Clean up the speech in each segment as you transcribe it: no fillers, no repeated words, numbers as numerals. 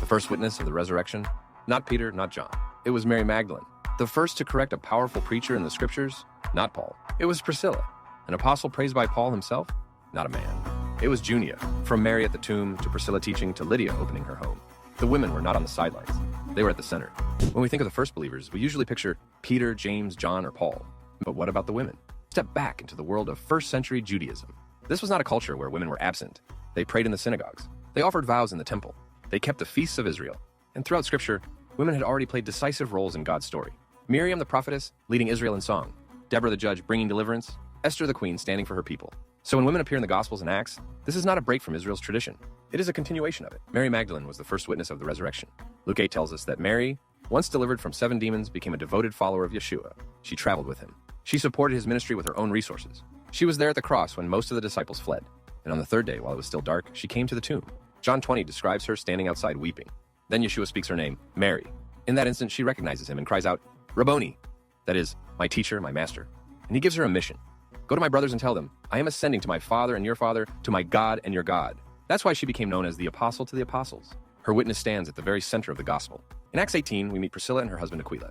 first witness of the resurrection? Not Peter, not John. It was Mary Magdalene. The first to correct a powerful preacher in the scriptures? Not Paul. It was Priscilla, an apostle praised by Paul himself? Not a man. It was Junia, from Mary at the tomb to Priscilla teaching to Lydia opening her home. The women were not on the sidelines. They were at the center. When we think of the first believers, we usually picture Peter, James, John, or Paul. But what about the women? Step back into the world of first-century Judaism. This was not a culture where women were absent. They prayed in the synagogues. They offered vows in the temple. They kept the feasts of Israel. And throughout Scripture, women had already played decisive roles in God's story. Miriam the prophetess, leading Israel in song. Deborah the judge, bringing deliverance. Esther the queen, standing for her people. So when women appear in the Gospels and Acts, this is not a break from Israel's tradition. It is a continuation of it. Mary Magdalene was the first witness of the resurrection. Luke 8 tells us that Mary, once delivered from 7 demons, became a devoted follower of Yeshua. She traveled with him. She supported his ministry with her own resources. She was there at the cross when most of the disciples fled. And on the third day, while it was still dark, she came to the tomb. John 20 describes her standing outside weeping. Then Yeshua speaks her name, Mary. In that instant, she recognizes him and cries out, Rabboni, that is, my teacher, my master. And he gives her a mission. Go to my brothers and tell them, I am ascending to my Father and your Father, to my God and your God. That's why she became known as the Apostle to the Apostles. Her witness stands at the very center of the gospel. In Acts 18, we meet Priscilla and her husband Aquila,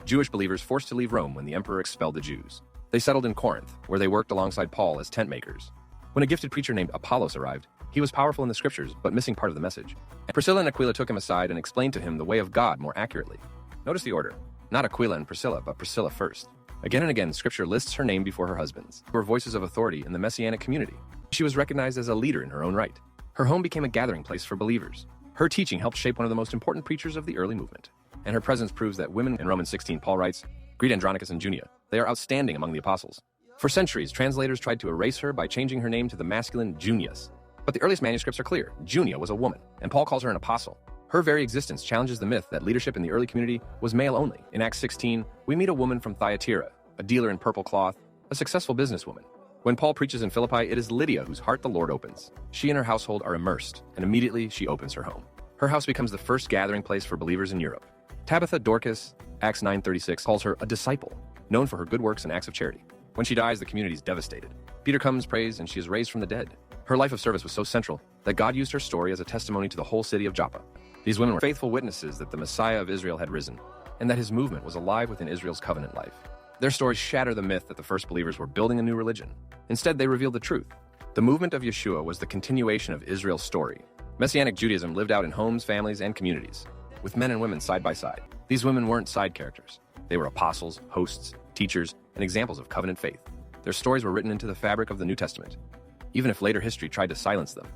Jewish believers forced to leave Rome when the emperor expelled the Jews. They settled in Corinth, where they worked alongside Paul as tent makers. When a gifted preacher named Apollos arrived, he was powerful in the scriptures, but missing part of the message. And Priscilla and Aquila took him aside and explained to him the way of God more accurately. Notice the order. Not Aquila and Priscilla, but Priscilla first. Again and again, Scripture lists her name before her husband's, who were voices of authority in the Messianic community. She was recognized as a leader in her own right. Her home became a gathering place for believers. Her teaching helped shape one of the most important preachers of the early movement. And her presence proves that women in Romans 16, Paul writes, Greet Andronicus and Junia. They are outstanding among the apostles. For centuries, translators tried to erase her by changing her name to the masculine Junius. But the earliest manuscripts are clear. Junia was a woman, and Paul calls her an apostle. Her very existence challenges the myth that leadership in the early community was male only. In Acts 16, we meet a woman from Thyatira, a dealer in purple cloth, a successful businesswoman. When Paul preaches in Philippi, it is Lydia whose heart the Lord opens. She and her household are immersed, and immediately she opens her home. Her house becomes the first gathering place for believers in Europe. Tabitha Dorcas, Acts 9:36, calls her a disciple, known for her good works and acts of charity. When she dies, the community is devastated. Peter comes, prays, and she is raised from the dead. Her life of service was so central that God used her story as a testimony to the whole city of Joppa. These women were faithful witnesses that the Messiah of Israel had risen, and that his movement was alive within Israel's covenant life. Their stories shatter the myth that the first believers were building a new religion. Instead, they reveal the truth. The movement of Yeshua was the continuation of Israel's story. Messianic Judaism lived out in homes, families, and communities, with men and women side by side. These women weren't side characters. They were apostles, hosts, teachers, and examples of covenant faith. Their stories were written into the fabric of the New Testament, even if later history tried to silence them.